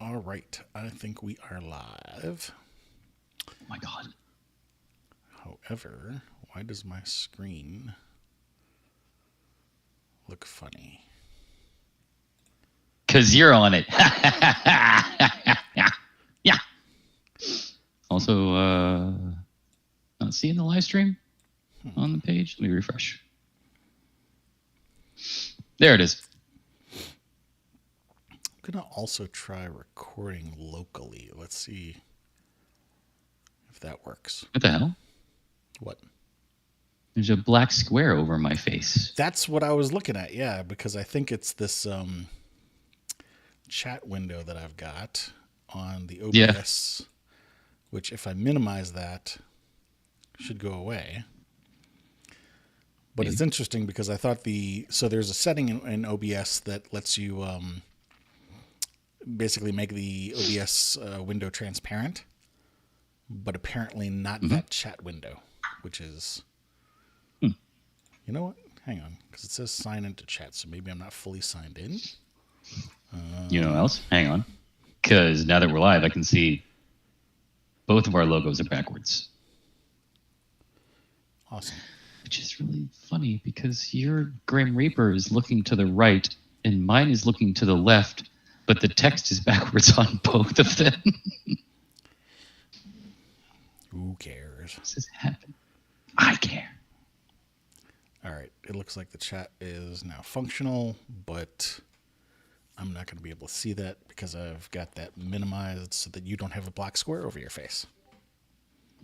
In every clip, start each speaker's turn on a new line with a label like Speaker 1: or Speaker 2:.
Speaker 1: All right. I think we are live.
Speaker 2: Oh my God.
Speaker 1: However, why does my screen look funny?
Speaker 2: Because you're on it. Yeah. Also, not seeing the live stream on the page. Let me refresh. There it is.
Speaker 1: I'm going to also try recording locally. Let's see if that works.
Speaker 2: What the hell?
Speaker 1: What?
Speaker 2: There's a black square over my face.
Speaker 1: That's what I was looking at, yeah, because I think it's this chat window that I've got on the OBS, which if I minimize that, should go away. But It's interesting because I thought so there's a setting in OBS that lets you basically make the OBS window transparent, but apparently not that chat window, which is, you know what? Hang on, because it says sign into chat, so maybe I'm not fully signed in.
Speaker 2: You know what else? Hang on. Because now that we're live, I can see both of our logos are backwards.
Speaker 1: Awesome.
Speaker 2: Which is really funny because your Grim Reaper is looking to the right and mine is looking to the left, but the text is backwards on both of them.
Speaker 1: Who cares?
Speaker 2: What does happen? I care.
Speaker 1: All right. It looks like the chat is now functional, but I'm not going to be able to see that because I've got that minimized so that you don't have a black square over your face.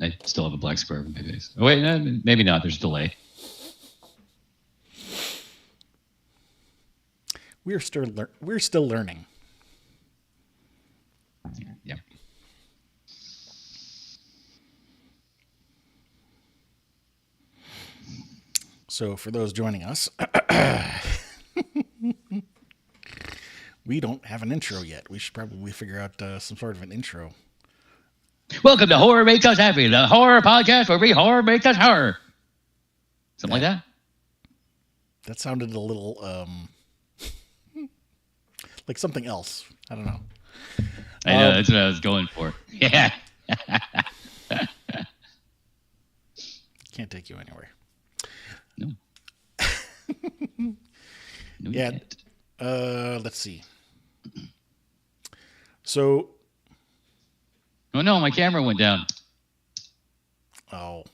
Speaker 2: I still have a black square over my face. Oh, wait, no, maybe not. There's a delay.
Speaker 1: We're still learning.
Speaker 2: Yeah.
Speaker 1: So for those joining us, we don't have an intro yet. We should probably figure out some sort of an intro.
Speaker 2: Welcome to Horror Makes Us Happy, the horror podcast where we horror make us horror. Something like that?
Speaker 1: That sounded a little like something else. I don't know.
Speaker 2: I know, that's what I was going for. Yeah.
Speaker 1: Can't take you anywhere.
Speaker 2: No. No, you
Speaker 1: Yeah.
Speaker 2: can't.
Speaker 1: Let's see. So.
Speaker 2: Oh no, my camera went down.
Speaker 1: Oh.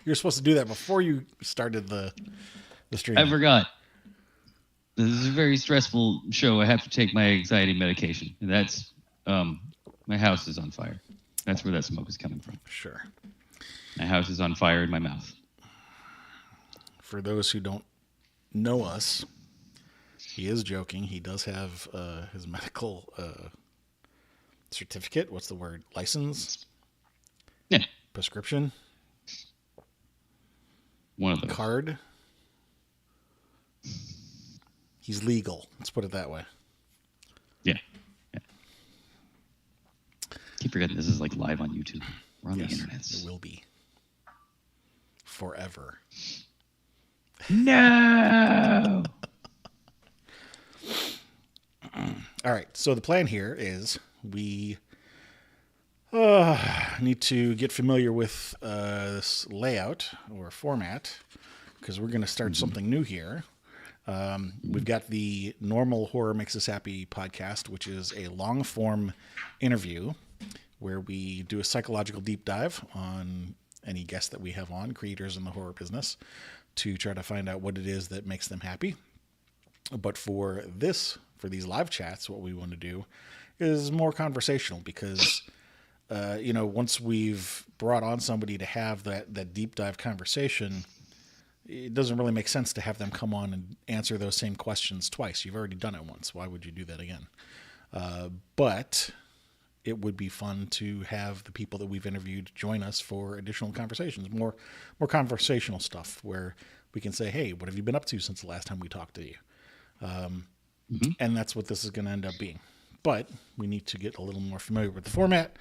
Speaker 1: You're supposed to do that before you started the stream.
Speaker 2: I forgot. This is a very stressful show. I have to take my anxiety medication. And that's my house is on fire. That's where that smoke is coming from.
Speaker 1: Sure.
Speaker 2: My house is on fire in my mouth.
Speaker 1: For those who don't know us, he is joking. He does have his medical certificate. What's the word? License?
Speaker 2: Yeah.
Speaker 1: Prescription?
Speaker 2: One of those.
Speaker 1: Card? He's legal. Let's put it that way.
Speaker 2: Yeah. Keep forgetting this is like live on YouTube. We're on the internet.
Speaker 1: It will be. Forever.
Speaker 2: No.
Speaker 1: All right. So the plan here is we need to get familiar with this layout or format because we're going to start something new here. We've got the normal Horror Makes Us Happy podcast, which is a long form interview where we do a psychological deep dive on any guest that we have on, creators in the horror business, to try to find out what it is that makes them happy. But for these live chats, what we want to do is more conversational because, once we've brought on somebody to have that deep dive conversation, it doesn't really make sense to have them come on and answer those same questions twice. You've already done it once. Why would you do that again? But it would be fun to have the people that we've interviewed join us for additional conversations, more conversational stuff where we can say, hey, what have you been up to since the last time we talked to you? And that's what this is going to end up being. But we need to get a little more familiar with the format.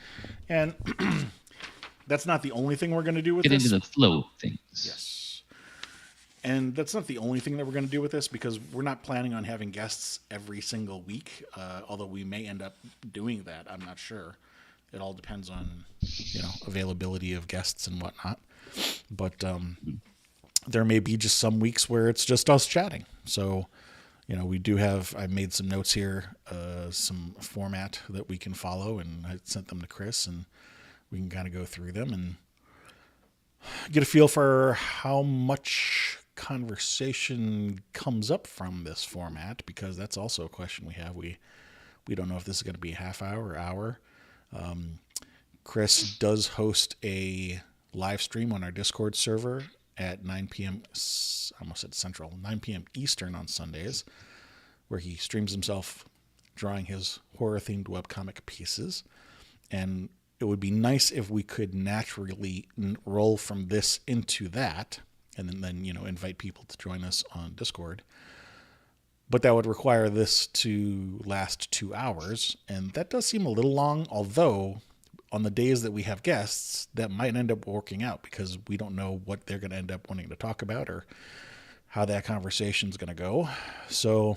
Speaker 1: And that's not the only thing we're going to do with this.
Speaker 2: Get into the flow of things.
Speaker 1: Yes. And that's not the only thing that we're going to do with this, because we're not planning on having guests every single week. Although we may end up doing that, I'm not sure. It all depends on, availability of guests and whatnot. But there may be just some weeks where it's just us chatting. So, we do have. I made some notes here, some format that we can follow, and I sent them to Chris, and we can kind of go through them and get a feel for how much conversation comes up from this format, because that's also a question we have. We don't know if this is going to be a half hour or hour. Chris does host a live stream on our Discord server at 9 p.m. I almost said Central, 9 p.m. Eastern on Sundays, where he streams himself drawing his horror-themed webcomic pieces. And it would be nice if we could naturally roll from this into that, and then invite people to join us on Discord. But that would require this to last 2 hours, and that does seem a little long, although on the days that we have guests, that might end up working out, because we don't know what they're going to end up wanting to talk about or how that conversation is going to go. So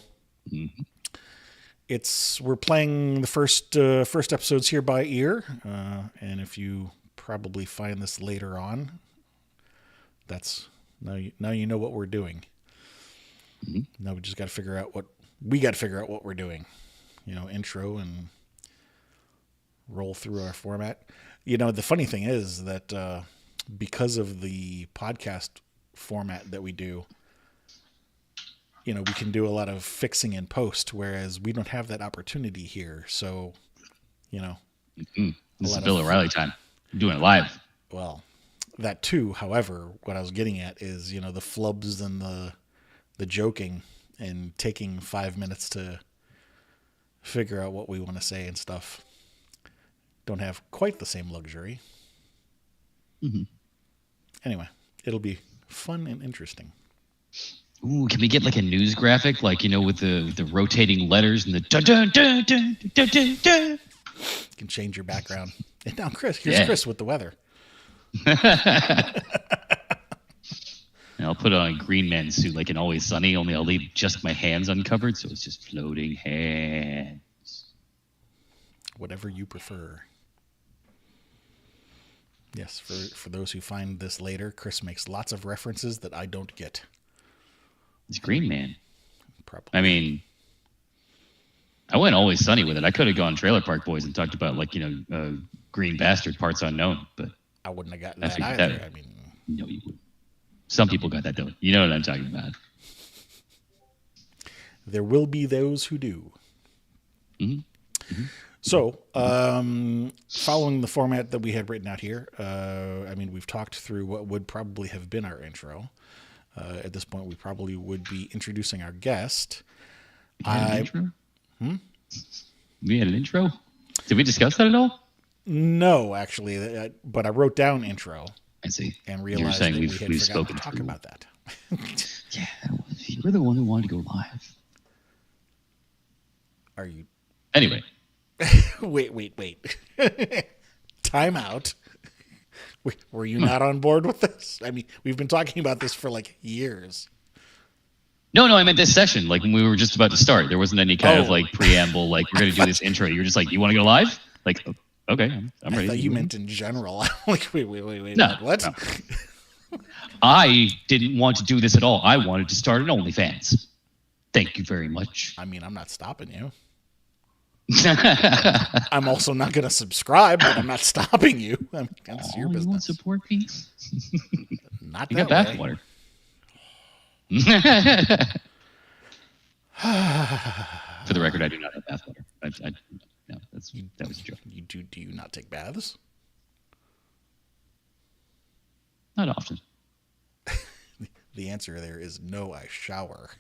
Speaker 1: we're playing the first episodes here by ear, and if you probably find this later on, that's now you know what we're doing. Now we just got to figure out what we're doing. Intro and roll through our format. The funny thing is that because of the podcast format that we do, we can do a lot of fixing in post, whereas we don't have that opportunity here. So,
Speaker 2: this is Bill O'Reilly time. I'm doing it live.
Speaker 1: Well, that too. However, what I was getting at is, the flubs and the joking and taking 5 minutes to figure out what we want to say and stuff don't have quite the same luxury. Anyway, it'll be fun and interesting.
Speaker 2: Ooh, can we get like a news graphic, like, with the rotating letters and the dun dun dun dun dun dun dun?
Speaker 1: You can change your background. And now here's Chris with the weather.
Speaker 2: And I'll put on a Green Man suit like in Always Sunny, only I'll leave just my hands uncovered, so it's just floating hands.
Speaker 1: Whatever you prefer. Yes, for those who find this later, Chris makes lots of references that I don't get.
Speaker 2: It's Green Man.
Speaker 1: Probably.
Speaker 2: I mean, I went Always Sunny with it. I could have gone Trailer Park Boys and talked about Green Bastard, Parts Unknown, but
Speaker 1: I wouldn't have gotten that either.
Speaker 2: No, you wouldn't. Some people got that though. You know what I'm talking about.
Speaker 1: There will be those who do. So, following the format that we had written out here, we've talked through what would probably have been our intro. At this point, we probably would be introducing our guest.
Speaker 2: We had an intro? Did we discuss that at all?
Speaker 1: No, actually, but I wrote down intro.
Speaker 2: I see.
Speaker 1: And realized that we had forgotten to talk about that.
Speaker 2: Yeah, you were the one who wanted to go live.
Speaker 1: Are you?
Speaker 2: Anyway.
Speaker 1: Wait. Time out. Were you not on board with this? I mean, we've been talking about this for like years.
Speaker 2: No, I meant this session. Like when we were just about to start, there wasn't any kind of like preamble. Like we're going to do this intro. You were just like, you want to go live? Like, okay, I'm ready.
Speaker 1: I thought you meant in general. I'm like, wait.
Speaker 2: No,
Speaker 1: what?
Speaker 2: No. I didn't want to do this at all. I wanted to start an OnlyFans. Thank you very much.
Speaker 1: I mean, I'm not stopping you. I'm also not going to subscribe, but I'm not stopping you. I mean, that's your business.
Speaker 2: You want support me?
Speaker 1: Not
Speaker 2: you
Speaker 1: that
Speaker 2: got
Speaker 1: way.
Speaker 2: Bathwater. For the record, I do not have bathwater. No, that was a joke.
Speaker 1: Do you not take baths?
Speaker 2: Not often.
Speaker 1: The answer there is no, I shower.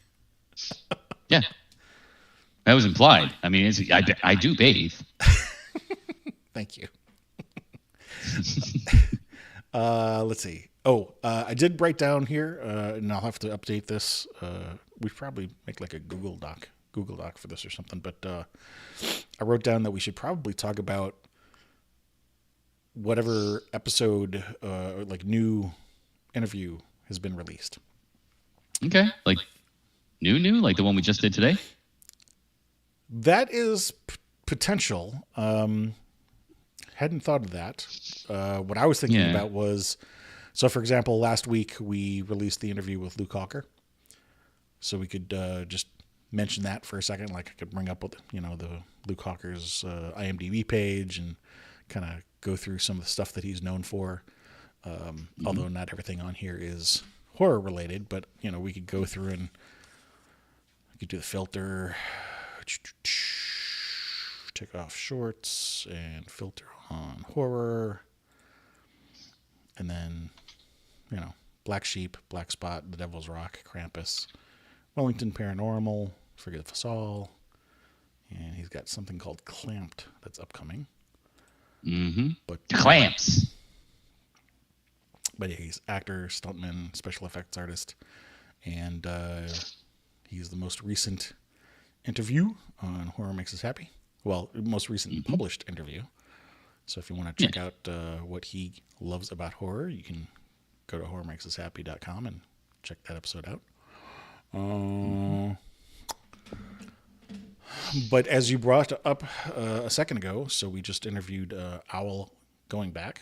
Speaker 2: Yeah. That was implied. I mean, I do bathe.
Speaker 1: Thank you. Let's see. I did write down here, and I'll have to update this. We probably make like a Google Doc for this or something. But I wrote down that we should probably talk about whatever episode, like new interview has been released.
Speaker 2: Okay. Like new, like the one we just did today?
Speaker 1: That is potential. Hadn't thought of that. What I was thinking about was, so for example, last week we released the interview with Luke Hawker. So we could just mention that for a second. Like I could bring up, the Luke Hawker's IMDb page and kind of go through some of the stuff that he's known for. Although not everything on here is horror related, but we could go through and we could do the filter, take off shorts and filter on horror, and then Black Sheep, Black Spot, The Devil's Rock, Krampus, Wellington Paranormal, Forget the Fasol, and he's got something called Clamped that's upcoming.
Speaker 2: But Clamps.
Speaker 1: But yeah, he's actor, stuntman, special effects artist, and he's the most recent interview on Horror Makes Us Happy. Well, most recent published interview. So if you want to check out what he loves about horror, you can go to horrormakesushappy.com and check that episode out. But as you brought up a second ago, so we just interviewed Owl Going Back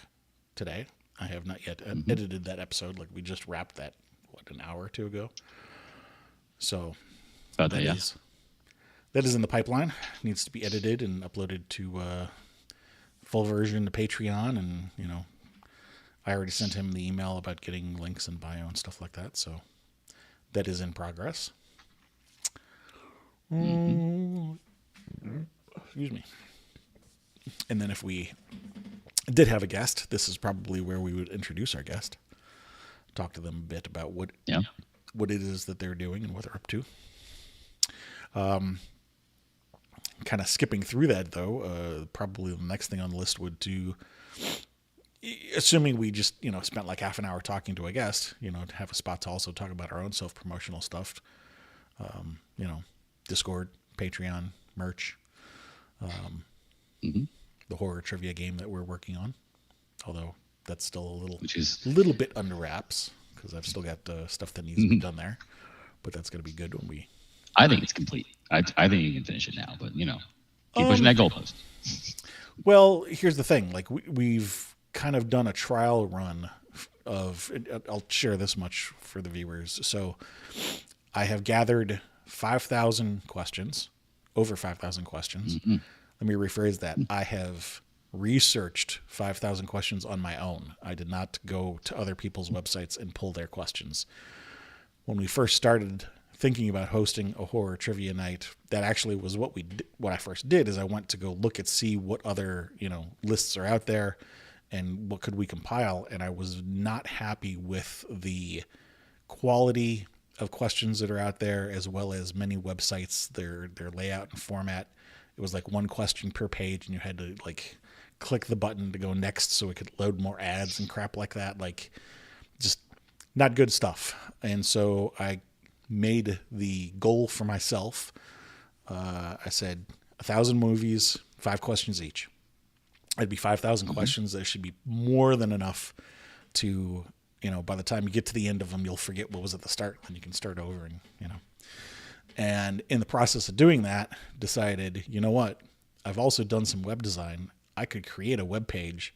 Speaker 1: today. I have not yet edited that episode. Like we just wrapped that, an hour or two ago. So that is in the pipeline. Needs to be edited and uploaded to full version to Patreon. And, I already sent him the email about getting links and bio and stuff like that. So that is in progress. Excuse me. And then if we did have a guest, this is probably where we would introduce our guest. Talk to them a bit about what it is that they're doing and what they're up to. Kind of skipping through that, though, probably the next thing on the list would do, assuming we just, spent like half an hour talking to a guest, to have a spot to also talk about our own self-promotional stuff, Discord, Patreon, merch, the horror trivia game that we're working on, although that's still a little bit under wraps because I've still got stuff that needs to be done there, but that's going to be good when we...
Speaker 2: I think it's complete. I think you can finish it now, but keep pushing that goalpost.
Speaker 1: Well, here's the thing. Like we've kind of done a trial run of, I'll share this much for the viewers. So I have gathered 5,000 questions, over 5,000 questions. Let me rephrase that. I have researched 5,000 questions on my own. I did not go to other people's websites and pull their questions. When we first started thinking about hosting a horror trivia night, that actually was what I first did is I went to go see what other, lists are out there and what could we compile. And I was not happy with the quality of questions that are out there, as well as many websites, their layout and format. It was like one question per page and you had to like click the button to go next so it could load more ads and crap like that. Like just not good stuff. And so I made the goal for myself. I said 1,000 movies, 5 questions each. It'd be 5,000 questions. There should be more than enough to, by the time you get to the end of them, you'll forget what was at the start. Then you can start over and, And in the process of doing that, decided, you know what? I've also done some web design. I could create a web page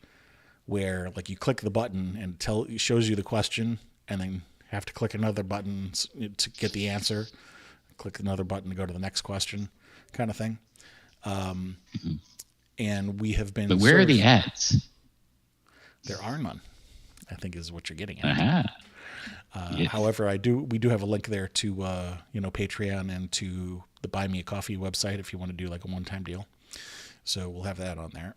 Speaker 1: where like you click the button and it shows you the question and then have to click another button to get the answer, click another button to go to the next question kind of thing. And we have been...
Speaker 2: But where are the ads?
Speaker 1: There are none, I think is what you're getting at. Yes. However, we do have a link there to, Patreon and to the Buy Me a Coffee website if you want to do like a one-time deal. So we'll have that on there.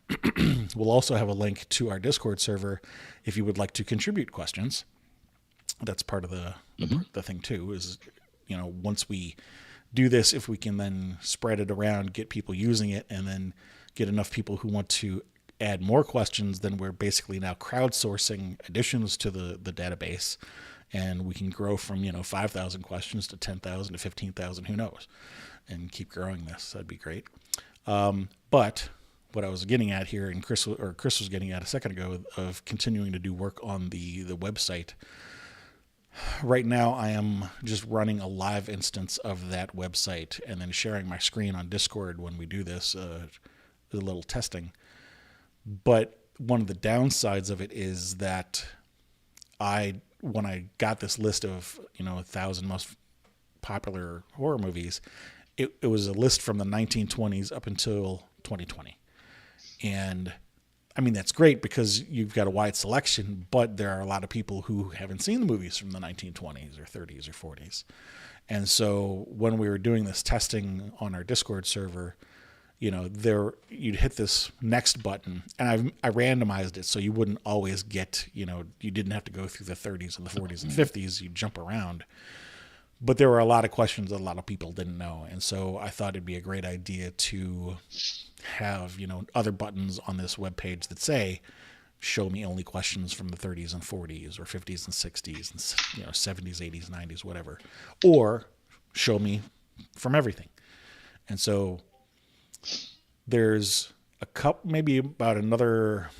Speaker 1: We'll also have a link to our Discord server if you would like to contribute questions. That's part of the thing too, is, once we do this, if we can then spread it around, get people using it, and then get enough people who want to add more questions, then we're basically now crowdsourcing additions to the database, and we can grow from, 5,000 questions to 10,000 to 15,000, who knows, and keep growing this. That'd be great. But what I was getting at here, and Chris was getting at a second ago, of continuing to do work on the website. Right now, I am just running a live instance of that website and then sharing my screen on Discord when we do this, a little testing. But one of the downsides of it is that when I got this list of 1,000 most popular horror movies, it was a list from the 1920s up until 2020, and I mean, that's great because you've got a wide selection, but there are a lot of people who haven't seen the movies from the 1920s or 30s or 40s. And so when we were doing this testing on our Discord server, you'd hit this next button, and I randomized it so you wouldn't always get, you didn't have to go through the 30s and the 40s and 50s. You jump around. But there were a lot of questions that a lot of people didn't know. And so I thought it'd be a great idea to have, other buttons on this webpage that say, show me only questions from the 30s and 40s or 50s and 60s and 70s, 80s, 90s, whatever. Or show me from everything. And so there's maybe about another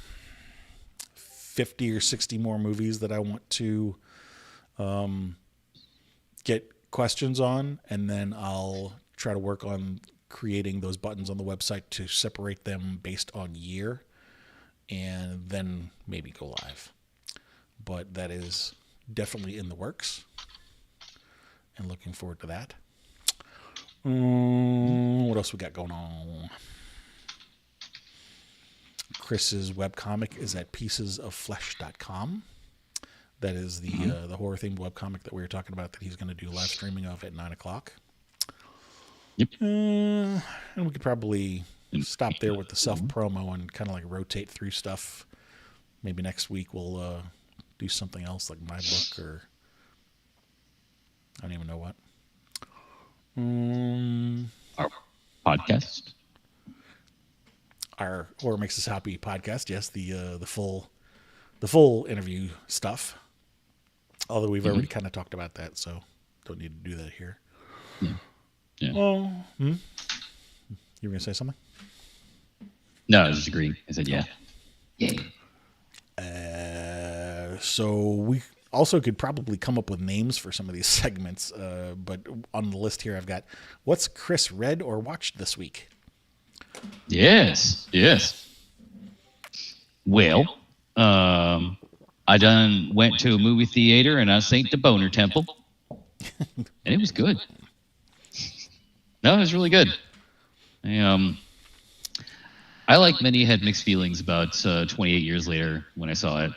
Speaker 1: 50 or 60 more movies that I want to get questions on, and then I'll try to work on creating those buttons on the website to separate them based on year, and then maybe go live. But that is definitely in the works, and looking forward to that. What else we got going on? Chris's webcomic is at piecesofflesh.com. That is the horror-themed webcomic that we were talking about that he's going to do live streaming of at 9 o'clock.
Speaker 2: Yep.
Speaker 1: And we could probably stop there with the self-promo and kind of like rotate through stuff. Maybe next week we'll do something else like my book or I don't even know what.
Speaker 2: Our podcast.
Speaker 1: Our Horror Makes Us Happy podcast. Yes, the full interview stuff. Although we've already kind of talked about that, so don't need to do that here.
Speaker 2: Yeah.
Speaker 1: Well, you were going to say something?
Speaker 2: No, I was just agreeing. I said, yeah.
Speaker 1: So we also could probably come up with names for some of these segments, but on the list here I've got, what's Chris read or watched this week?
Speaker 2: Yes. Well, I went to a movie theater and I seen the Boner Temple, and it was good. No, it was really good. I like many had mixed feelings about 28 Years Later when I saw it.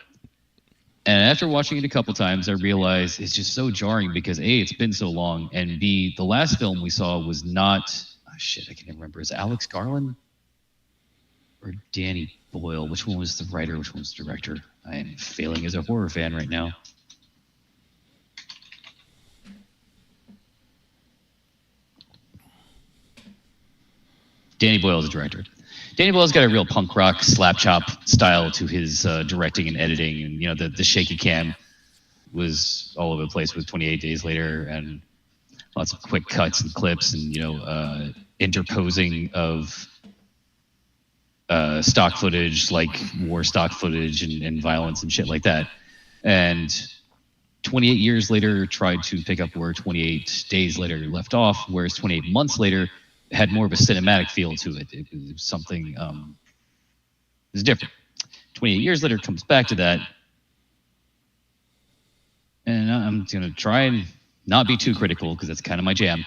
Speaker 2: And after watching it a couple times, I realized it's just so jarring because A, it's been so long, and B, the last film we saw was not, I can't even remember. Is it Alex Garland or Danny Boyle? Which one was the writer? Which one was the director? I am failing as a horror fan right now. Danny Boyle is the director. Danny Boyle's got a real punk rock slap chop style to his directing and editing, and the shaky cam was all over the place with 28 Days Later, and lots of quick cuts and clips, and interposing of stock footage, like war stock footage and violence and shit like that. And 28 Years Later tried to pick up where 28 Days Later left off, whereas 28 Months Later had more of a cinematic feel to it. It was something it's different. 28 Years Later comes back to that, and I'm going to try and not be too critical because that's kind of my jam.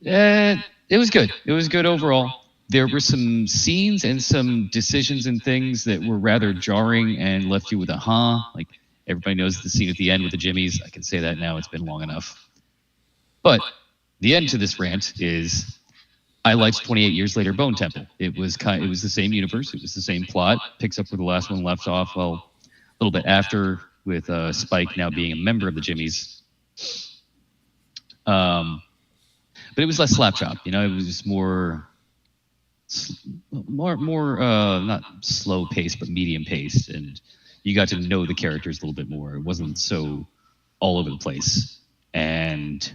Speaker 2: But, it was good. It was good overall. There were some scenes and some decisions and things that were rather jarring and left you with a like everybody knows the scene at the end with the Jimmies. I can say that now. It's been long enough. But the end to this rant is I liked 28 Years Later Bone Temple. It was the same universe. It was the same plot. Picks up where the last one left off. Well, a little bit after with Spike now being a member of the Jimmies. But it was less slap chop. It was more not slow paced, but medium paced, and you got to know the characters a little bit more. It wasn't so all over the place. And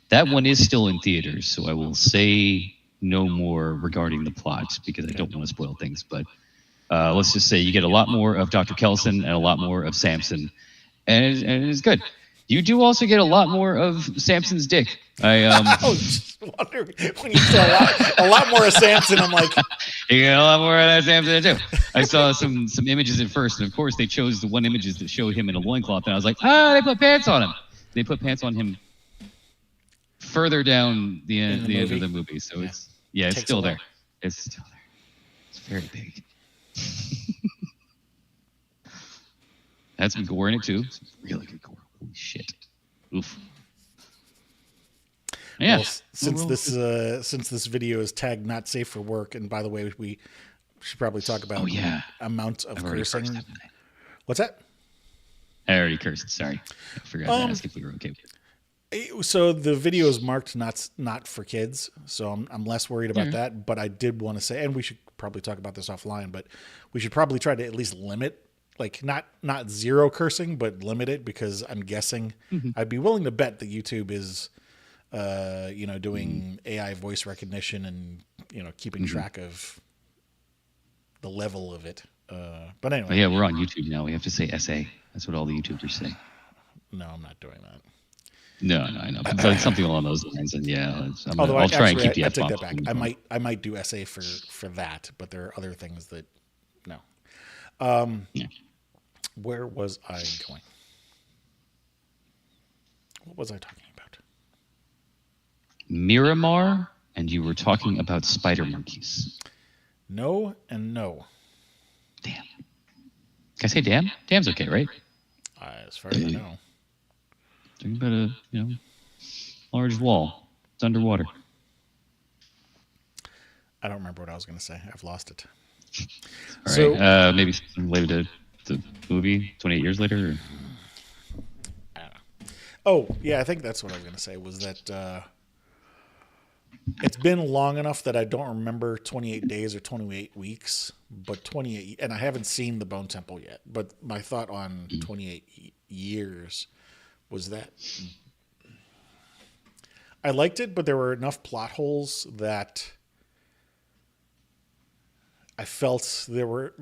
Speaker 2: that one is still in theaters, so I will say no more regarding the plot because I don't want to spoil things. But let's just say you get a lot more of Dr. Kelson and a lot more of Samson, and it is good. You do also get a lot more of Samson's dick. I
Speaker 1: was just wondering when you saw a lot more of Samson. I'm like,
Speaker 2: you get a lot more of that Samson too. I saw some images at first, and of course they chose the one images that showed him in a loincloth, and I was like, they put pants on him. They put pants on him further down the end of the movie, so it's still there. It's still there. It's very big. Had some gore in it too. Some really good gore. Holy shit. Oof. Yeah.
Speaker 1: Well, since this video is tagged not safe for work, and by the way, we should probably talk about amount of cursing. What's that?
Speaker 2: I already cursed. Sorry, I forgot to ask if we were okay.
Speaker 1: So the video is marked not for kids, so I'm less worried about that. But I did want to say, and we should probably talk about this offline, but we should probably try to at least limit, like not zero cursing, but limit it, because I'm guessing I'd be willing to bet that YouTube is, doing AI voice recognition and keeping track of the level of it. But anyway,
Speaker 2: yeah, we're on YouTube now. We have to say SA. That's what all the YouTubers say.
Speaker 1: No, I'm not doing that.
Speaker 2: No, I know. It's something along those lines, and
Speaker 1: I'll
Speaker 2: try and keep the
Speaker 1: I
Speaker 2: F
Speaker 1: take that back. I might do SA for that, but there are other things that no. Where was I going? What was I talking about?
Speaker 2: Miramar, and you were talking about spider monkeys.
Speaker 1: No and no.
Speaker 2: Damn. Can I say damn? Damn's okay, right?
Speaker 1: As far as I know.
Speaker 2: Talking about a large wall. It's underwater.
Speaker 1: I don't remember what I was going to say. I've lost it.
Speaker 2: All right. Maybe something related to the movie 28 years later? Or?
Speaker 1: I don't know. Oh, yeah, I think that's what I was going to say, was that it's been long enough that I don't remember 28 days or 28 weeks, but 28, and I haven't seen the Bone Temple yet, but my thought on 28 years was that I liked it, but there were enough plot holes that I felt there were,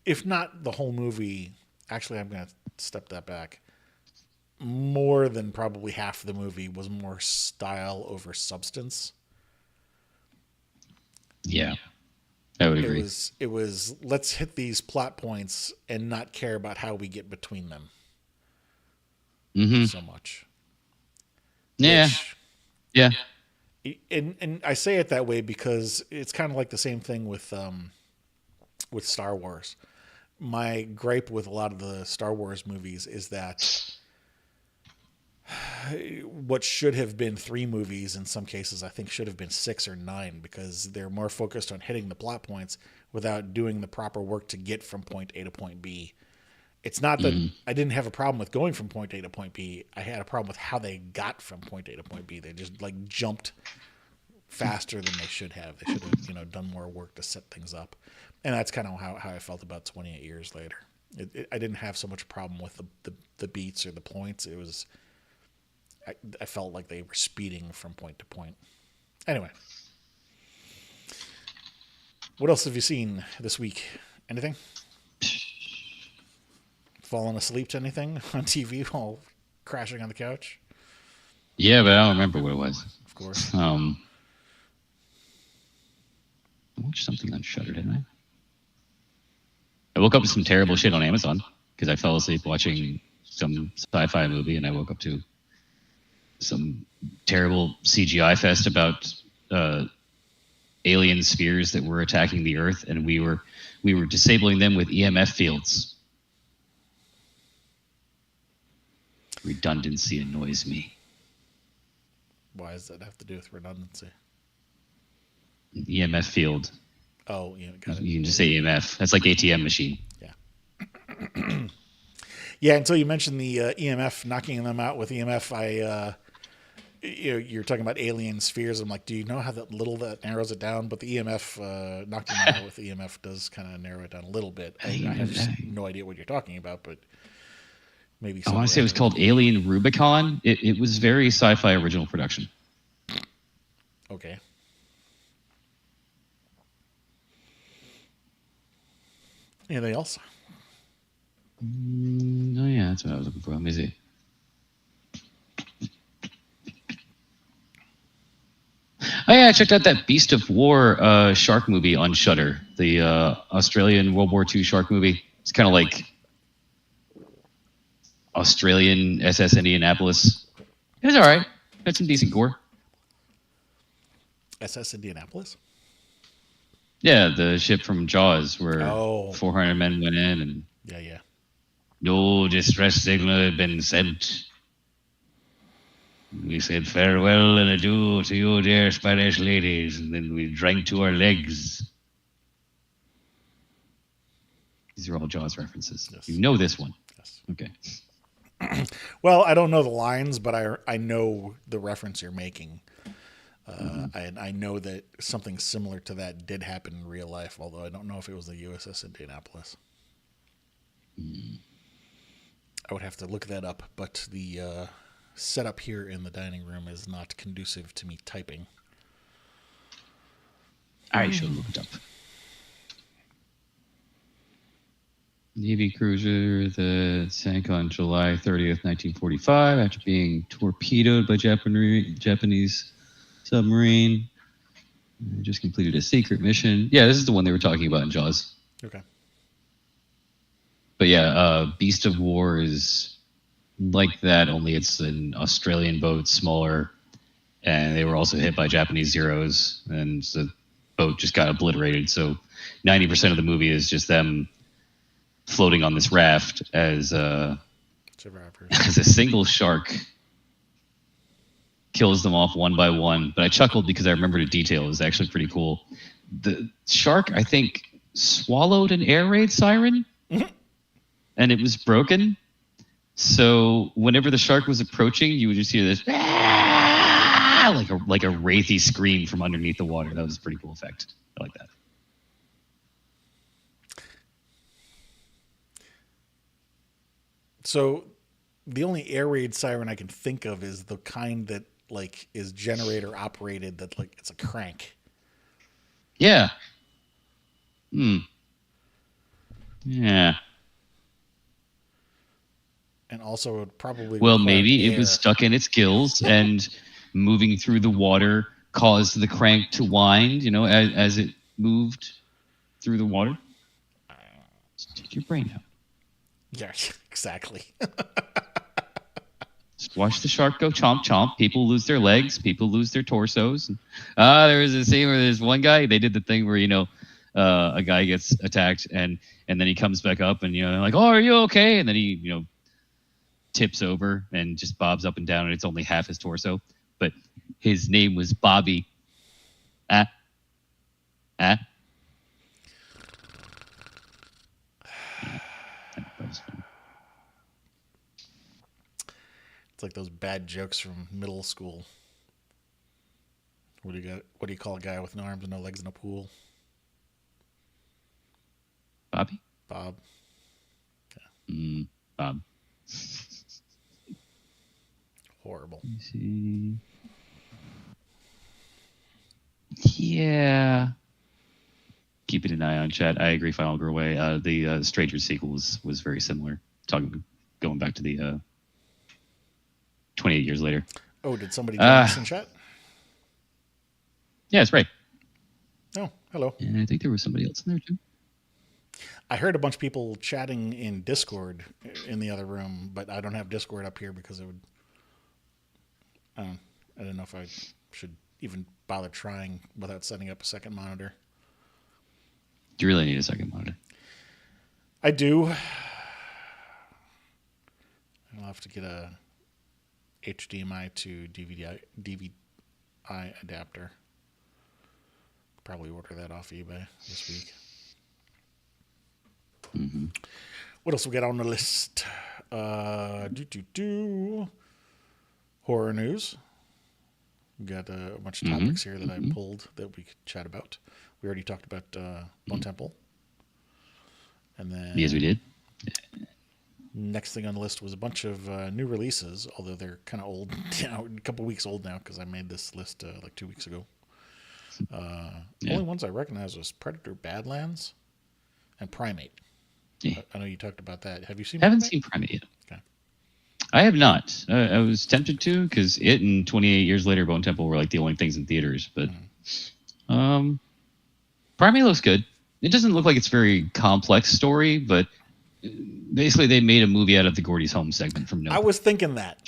Speaker 1: if not the whole movie, actually I'm going to step that back. More than probably half the movie was more style over substance.
Speaker 2: Yeah, I would agree.
Speaker 1: It was let's hit these plot points and not care about how we get between them. So much.
Speaker 2: Yeah. Yeah.
Speaker 1: And I say it that way because it's kind of like the same thing with Star Wars. My gripe with a lot of the Star Wars movies is that what should have been 3 movies in some cases, I think should have been 6 or 9, because they're more focused on hitting the plot points without doing the proper work to get from point A to point B. It's not that I didn't have a problem with going from point A to point B. I had a problem with how they got from point A to point B. They just like jumped faster than they should have. They should have, done more work to set things up. And that's kind of how I felt about 28 years later. I didn't have so much problem with the beats or the points. It was, I felt like they were speeding from point to point. Anyway, what else have you seen this week? Anything? Fallen asleep to anything on TV while crashing on the couch?
Speaker 2: Yeah, but I don't remember what it was.
Speaker 1: Of course.
Speaker 2: I watched something on Shudder, didn't I? I woke up to some terrible shit on Amazon because I fell asleep watching some sci-fi movie, and I woke up to some terrible CGI fest about alien spheres that were attacking the Earth, and we were disabling them with EMF fields. Redundancy annoys me.
Speaker 1: Why does that have to do with redundancy?
Speaker 2: EMF field.
Speaker 1: Oh, yeah, got it.
Speaker 2: You can just say EMF. That's like ATM machine.
Speaker 1: Yeah. Yeah, until you mentioned the EMF, knocking them out with EMF, you're talking about alien spheres. I'm like, do you know how that narrows it down? But the EMF, knocking them out with EMF does kind of narrow it down a little bit. I have no idea what you're talking about, but maybe.
Speaker 2: I want to say it was called Alien Rubicon. It was very sci-fi original production.
Speaker 1: Okay. Anything else?
Speaker 2: Oh yeah, that's what I was looking for. Let me see. Oh yeah, I checked out that Beast of War shark movie on Shudder, the Australian World War II shark movie. It's kind of like Australian SS Indianapolis. It was all right. Had some decent gore.
Speaker 1: SS Indianapolis?
Speaker 2: Yeah, the ship from Jaws where
Speaker 1: Oh.
Speaker 2: 400 men went in and
Speaker 1: Yeah.
Speaker 2: no distress signal had been sent. We said farewell and adieu to you, dear Spanish ladies, and then we drank to our legs. These are all Jaws references.
Speaker 1: Yes.
Speaker 2: You know this one.
Speaker 1: Yes.
Speaker 2: Okay.
Speaker 1: Well, I don't know the lines, but I know the reference you're making. I know that something similar to that did happen in real life, although I don't know if it was the USS Indianapolis. I would have to look that up, but the setup here in the dining room is not conducive to me typing.
Speaker 2: I should look it up. Navy cruiser that sank on July 30th, 1945 after being torpedoed by Japanese submarine. Just completed a secret mission. Yeah, this is the one they were talking about in Jaws.
Speaker 1: Okay.
Speaker 2: But yeah, Beast of War is like that, only it's an Australian boat, smaller, and they were also hit by Japanese Zeros, and the boat just got obliterated. So 90% of the movie is just them floating on this raft as
Speaker 1: Survivors.
Speaker 2: as a single shark kills them off one by one. But I chuckled because I remembered a detail. It was actually pretty cool. The shark, I think, swallowed an air raid siren, and it was broken. So whenever the shark was approaching, you would just hear this like a wraithy scream from underneath the water. That was a pretty cool effect. I like that.
Speaker 1: So the only air raid siren I can think of is the kind that like is generator operated, that like it's a crank.
Speaker 2: Yeah. Yeah.
Speaker 1: And also it would probably
Speaker 2: Well,
Speaker 1: require
Speaker 2: maybe it
Speaker 1: air.
Speaker 2: was stuck in its gills and moving through the water caused the crank to wind, as it moved through the water. Just take your brain out.
Speaker 1: Yeah, exactly.
Speaker 2: Just watch the shark go chomp chomp. People lose their legs. People lose their torsos. There was a scene where there's one guy. They did the thing where a guy gets attacked and then he comes back up and like, oh, are you okay? And then he tips over and just bobs up and down, and it's only half his torso. But his name was Bobby.
Speaker 1: It's like those bad jokes from middle school. What do you call a guy with no arms and no legs in a pool?
Speaker 2: Bobby?
Speaker 1: Bob.
Speaker 2: Bob.
Speaker 1: Horrible.
Speaker 2: Let me see. Yeah. Keeping an eye on chat. I agree. Final Girl Way. The Stranger sequel was very similar. Going back to the 28 years later.
Speaker 1: Oh, did somebody join us in chat?
Speaker 2: Yeah, it's Ray.
Speaker 1: Oh, hello.
Speaker 2: And I think there was somebody else in there too.
Speaker 1: I heard a bunch of people chatting in Discord in the other room, but I don't have Discord up here because it would. I don't know if I should even bother trying without setting up a second monitor.
Speaker 2: Do you really need a second monitor?
Speaker 1: I do. I'll have to get a HDMI to DVI adapter. Probably order that off eBay this week.
Speaker 2: Mm-hmm.
Speaker 1: What else we got on the list? Horror news. We got a bunch of topics here that I pulled that we could chat about. We already talked about Bone Temple. And then
Speaker 2: Yes, we did.
Speaker 1: next thing on the list was a bunch of new releases, although they're kind of old, a couple weeks old now because I made this list like 2 weeks ago. The only ones I recognize was Predator Badlands and Primate.
Speaker 2: Yeah.
Speaker 1: I know you talked about that. Have you seen
Speaker 2: Haven't
Speaker 1: Primate?
Speaker 2: seen Primate yet.
Speaker 1: Okay.
Speaker 2: I have not. I was tempted to because it and 28 Years Later, Bone Temple were like the only things in theaters. But Primate looks good. It doesn't look like it's a very complex story, but basically they made a movie out of the Gordy's Home segment from
Speaker 1: I was thinking that.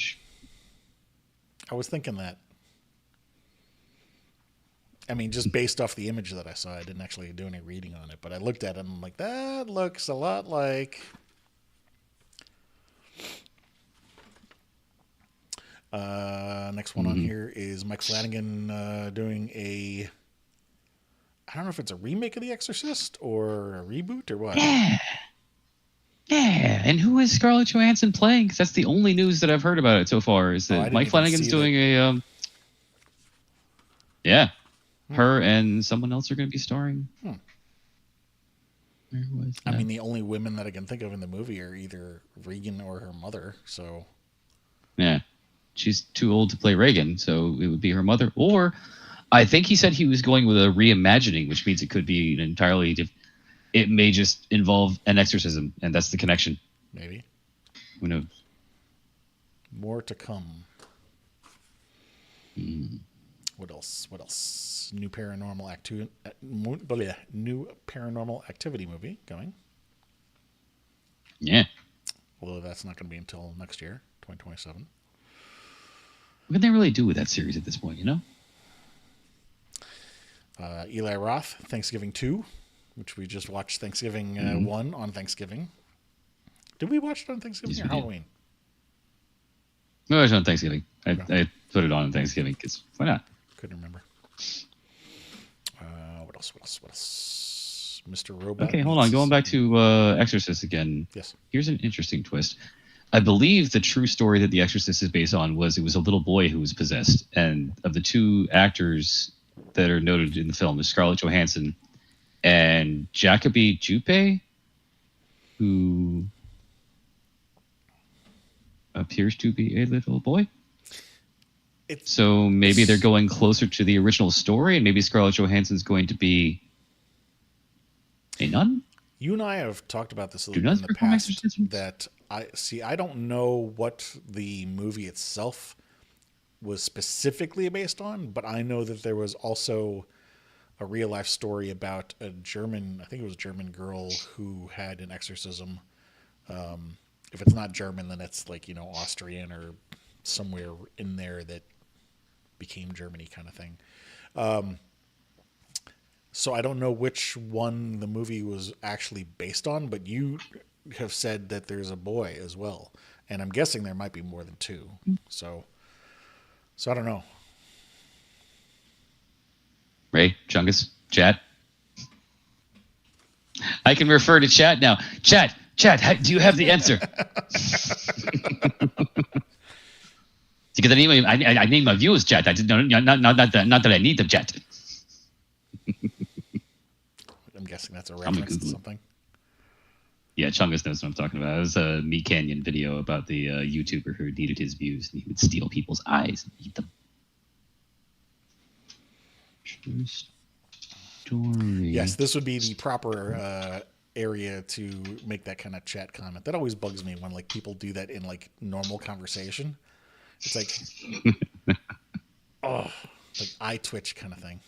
Speaker 1: I mean, just based off the image that I saw, I didn't actually do any reading on it, but I looked at it and I'm like, that looks a lot like. Next one on here is Mike Flanagan doing a. I don't know if it's a remake of The Exorcist or a reboot or what.
Speaker 2: Yeah. Yeah. And who is Scarlett Johansson playing? Because that's the only news that I've heard about it so far. Is that Mike Flanagan's doing a. Yeah. Her and someone else are going to be starring.
Speaker 1: I mean, the only women that I can think of in the movie are either Regan or her mother. So.
Speaker 2: Yeah. She's too old to play Reagan, so it would be her mother. Or I think he said he was going with a reimagining, which means it could be an entirely different. It may just involve an exorcism, and that's the connection.
Speaker 1: Maybe.
Speaker 2: Who knows?
Speaker 1: More to come. What else? New paranormal activity movie going.
Speaker 2: Yeah.
Speaker 1: Although that's not going to be until next year, 2027.
Speaker 2: What can they really do with that series at this point, you know?
Speaker 1: Eli Roth, Thanksgiving 2, which we just watched Thanksgiving 1 on Thanksgiving. Did we watch it on Thanksgiving or Halloween?
Speaker 2: No, it was on Thanksgiving. I put it on Thanksgiving because why not?
Speaker 1: Couldn't remember. What else? Mr. Robot.
Speaker 2: Okay, hold on. Going back to Exorcist again.
Speaker 1: Yes.
Speaker 2: Here's an interesting twist. I believe the true story that The Exorcist is based on was it was a little boy who was possessed. And of the two actors that are noted in the film, is Scarlett Johansson and Jacoby Juppe, who appears to be a little boy. So maybe they're going closer to the original story, and maybe Scarlett Johansson's going to be a nun?
Speaker 1: You and I have talked about this a little bit in the past. That I don't know what the movie itself was specifically based on, but I know that there was also a real life story about a German, I think it was a German girl who had an exorcism. If it's not German, then it's like, Austrian or somewhere in there that became Germany kind of thing. So I don't know which one the movie was actually based on, but you have said that there's a boy as well. And I'm guessing there might be more than two. So I don't know.
Speaker 2: Ray, Chungus, chat. I can refer to chat now. Chat, do you have the answer? Because I need my viewers chat. I didn't not that I need them chat.
Speaker 1: I'm guessing that's a reference to something.
Speaker 2: Yeah, Chungus knows what I'm talking about. It was a Meat Canyon video about the YouTuber who needed his views, and he would steal people's eyes and eat them. True story.
Speaker 1: Yes, this would be the proper area to make that kind of chat comment. That always bugs me when people do that in normal conversation. It's like, eye twitch kind of thing.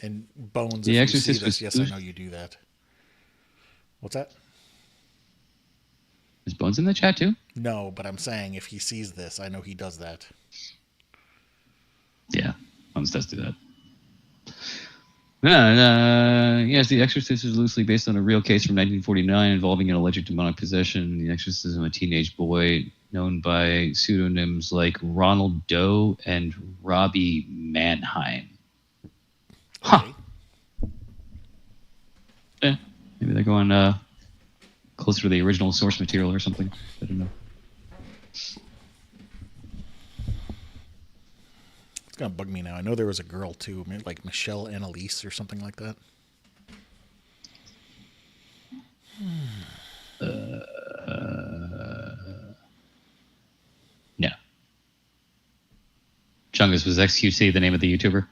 Speaker 1: And Bones,
Speaker 2: The
Speaker 1: if
Speaker 2: Exorcist
Speaker 1: you see this, yes, I know you do that. What's that?
Speaker 2: Is Bones in the chat too?
Speaker 1: No, but I'm saying if he sees this, I know he does that.
Speaker 2: Yeah, Bones does do that. Yes, The Exorcist is loosely based on a real case from 1949 involving an alleged demonic possession. The exorcism of a teenage boy known by pseudonyms like Ronald Doe and Robbie Mannheim. Huh.
Speaker 1: Okay.
Speaker 2: Yeah, maybe they're going closer to the original source material or something. I don't know.
Speaker 1: It's going to bug me now. I know there was a girl, too, like Michelle Annalise or something like that.
Speaker 2: No. Chungus, was XQC the name of the YouTuber?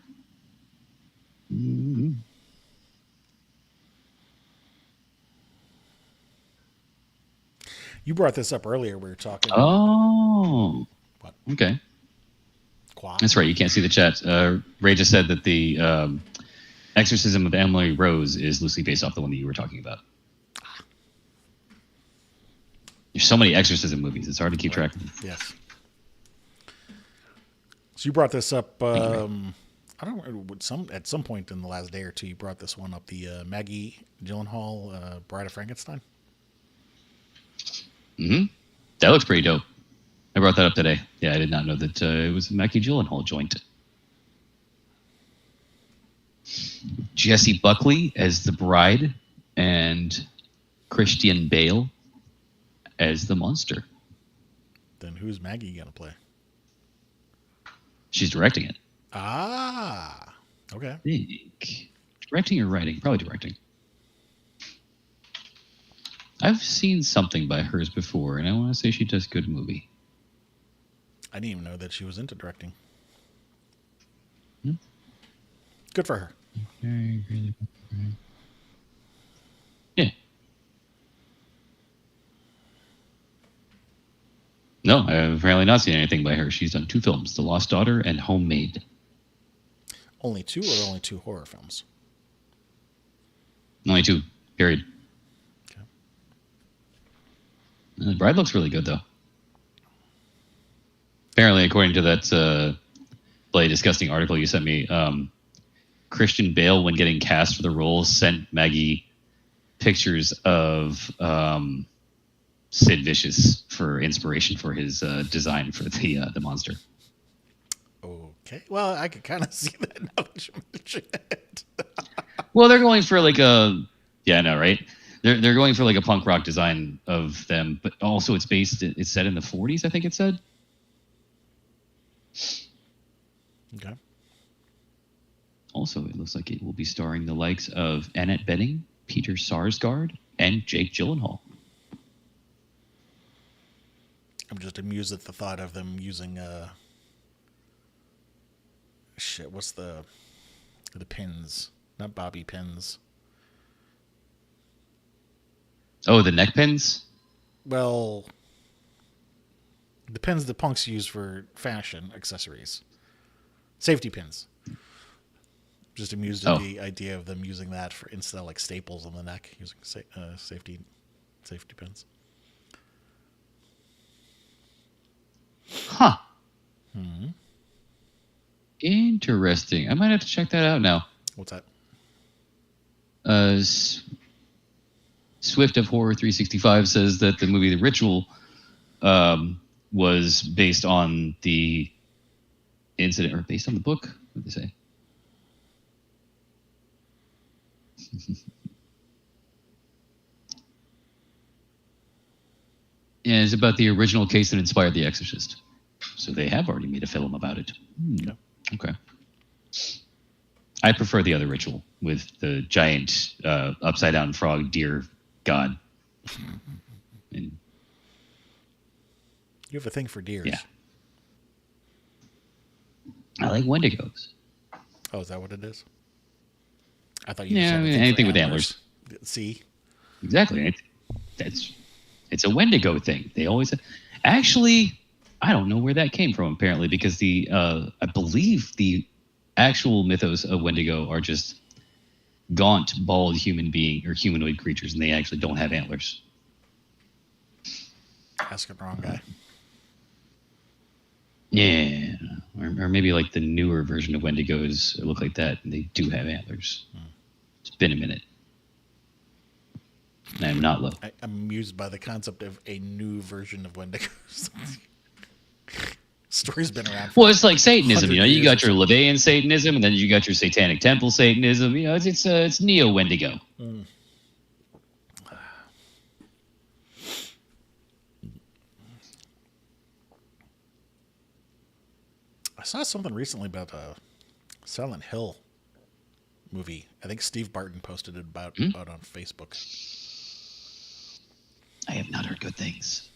Speaker 1: brought this up earlier. We were talking.
Speaker 2: Oh.
Speaker 1: What?
Speaker 2: Okay.
Speaker 1: Qua?
Speaker 2: That's right. You can't see the chat. Ray just said that the Exorcism of Emily Rose is loosely based off the one that you were talking about. There's so many exorcism movies; it's hard to keep track of.
Speaker 1: Yes. So you brought this up. I don't know. At some point in the last day or two, you brought this one up. The Maggie Gyllenhaal Bride of Frankenstein.
Speaker 2: Mm-hmm. That looks pretty dope. I brought that up today. Yeah, I did not know that it was a Maggie Gyllenhaal joint. Jessie Buckley as the bride, and Christian Bale as the monster.
Speaker 1: Then who's Maggie gonna play?
Speaker 2: She's directing it.
Speaker 1: Ah, okay.
Speaker 2: I think. Directing or writing? Probably directing. I've seen something by hers before, and I want to say she does good movie.
Speaker 1: I didn't even know that she was into directing.
Speaker 2: Hmm?
Speaker 1: Good for her.
Speaker 2: Yeah. No, I've apparently not seen anything by her. She's done 2 films, The Lost Daughter and Homemade.
Speaker 1: Only 2 or only 2 horror films?
Speaker 2: Only 2, period.
Speaker 1: Okay.
Speaker 2: The bride looks really good, though. Apparently, according to that bloody disgusting article you sent me, Christian Bale, when getting cast for the role, sent Maggie pictures of Sid Vicious for inspiration for his design for the monster.
Speaker 1: Okay. Well, I could kind of see that now that you mention it.
Speaker 2: Well, they're going for like a... Yeah, I know, right? They're going for like a punk rock design of them, but also it's set in the 40s, I think it said.
Speaker 1: Okay.
Speaker 2: Also, it looks like it will be starring the likes of Annette Bening, Peter Sarsgaard, and Jake Gyllenhaal.
Speaker 1: I'm just amused at the thought of them using what's the pins? Not bobby pins.
Speaker 2: Oh, the neck pins?
Speaker 1: Well, the pins the punks use for fashion accessories. Safety pins. Just amused at the idea of them using that for instead of like staples on the neck, using safety pins.
Speaker 2: Huh. Interesting. I might have to check that out now.
Speaker 1: What's that?
Speaker 2: Swift of Horror 365 says that the movie The Ritual was based on the incident, or based on the book. What did they say? Yeah, it's about the original case that inspired The Exorcist. So they have already made a film about it. Okay. I prefer the other Ritual with the giant upside down frog deer god. And,
Speaker 1: You have a thing for deers.
Speaker 2: yeah. I like Wendigos.
Speaker 1: Oh, is that what it is? I thought you
Speaker 2: Yeah,
Speaker 1: just had a
Speaker 2: I mean,
Speaker 1: thing for
Speaker 2: anything with antlers.
Speaker 1: See?
Speaker 2: Exactly. It's a Wendigo thing. They always actually. I don't know where that came from. Apparently, because I believe the actual mythos of Wendigo are just gaunt, bald human being or humanoid creatures, and they actually don't have antlers.
Speaker 1: Asking the wrong guy.
Speaker 2: Yeah, or maybe like the newer version of Wendigos look like that, and they do have antlers. It's been a minute. And I'm not low.
Speaker 1: I'm amused by the concept of a new version of Wendigos. Story's been around.
Speaker 2: Well, it's like Satanism. You know, you got
Speaker 1: years.
Speaker 2: your LaVeyan Satanism, and then you got your Satanic Temple Satanism. You know, it's neo Wendigo.
Speaker 1: I saw something recently about a Silent Hill movie. I think Steve Barton posted it about on Facebook.
Speaker 2: I have not heard good things.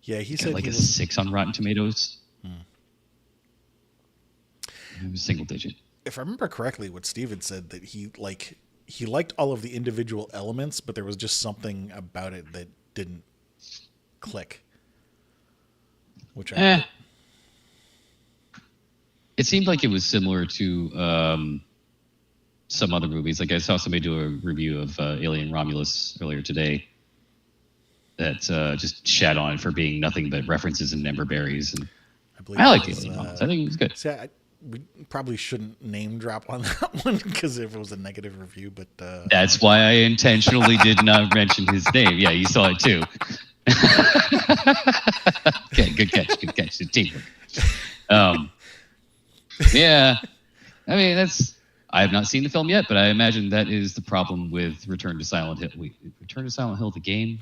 Speaker 1: Yeah, he
Speaker 2: Got
Speaker 1: said
Speaker 2: like
Speaker 1: he
Speaker 2: a
Speaker 1: was
Speaker 2: 6 on Rotten Tomatoes. It was single digit.
Speaker 1: if I remember correctly, what Steven said that he liked all of the individual elements, but there was just something about it that didn't click. Which
Speaker 2: It seemed like it was similar to some other movies. Like I saw somebody do a review of Alien Romulus earlier today that just shat on it for being nothing but references and ember berries. And I liked Alien Romulus. I think it was good.
Speaker 1: See, we probably shouldn't name drop on that one because if it was a negative review, but
Speaker 2: that's why I intentionally did not mention his name. Yeah, you saw it too. Okay, good catch. Good teamwork. Yeah, I mean I have not seen the film yet, but I imagine that is the problem with Return to Silent Hill. Return to Silent Hill, the game,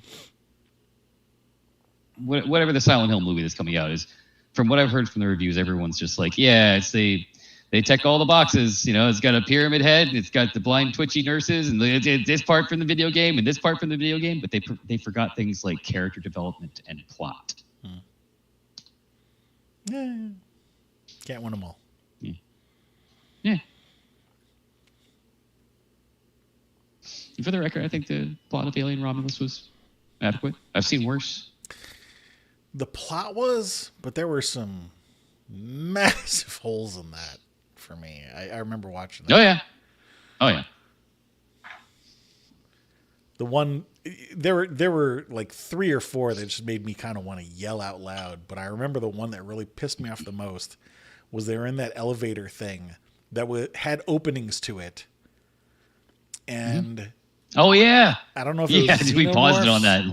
Speaker 2: whatever the Silent Hill movie that's coming out is. From what I've heard from the reviews, everyone's just like, yeah, they check all the boxes. It's got a pyramid head, it's got the blind twitchy nurses, and this part from the video game and this part from the video game, but they forgot things like character development and plot.
Speaker 1: Yeah, can't win them all.
Speaker 2: Yeah. And for the record, I think the plot of Alien Romulus was adequate. I've seen worse.
Speaker 1: The plot was, but there were some massive holes in that for me. I remember watching that.
Speaker 2: Oh yeah.
Speaker 1: The one there were like 3 or 4 that just made me kind of want to yell out loud. But I remember the one that really pissed me off the most was they were in that elevator thing that had openings to it, and
Speaker 2: oh yeah,
Speaker 1: I don't know if it was
Speaker 2: we paused it on that